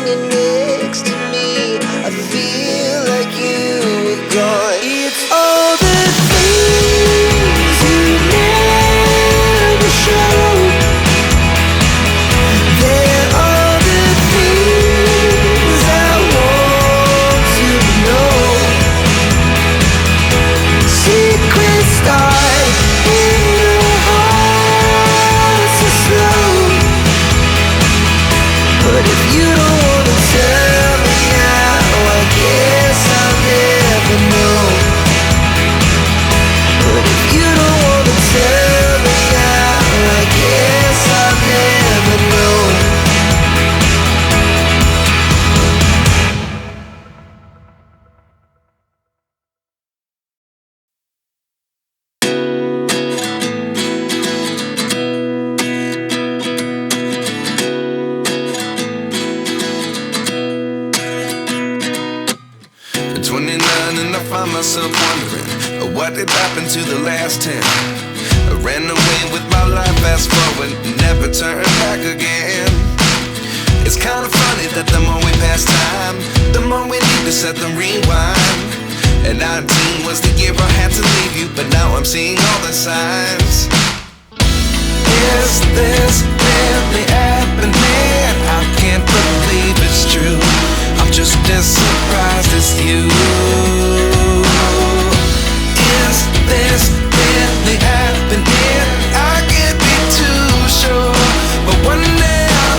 you're next to me, I feel like you were gone. It's all the things you never show. They're all the things I want to know. Secrets start in your heart so slow. But if you don't wanna tell me now, I guess I'll never know. But if you don't wanna tell me now, I guess I'll never know. At 29 and I find myself wondering what did happen to the last 10. I ran away with my life, fast forward, never turn back again. It's kind of funny that the more we pass time, the more we need to set the rewind. And 19 was the year I had to leave you, but now I'm seeing all the signs. Is this really happening? I can't believe it's true. I'm just as surprised as you.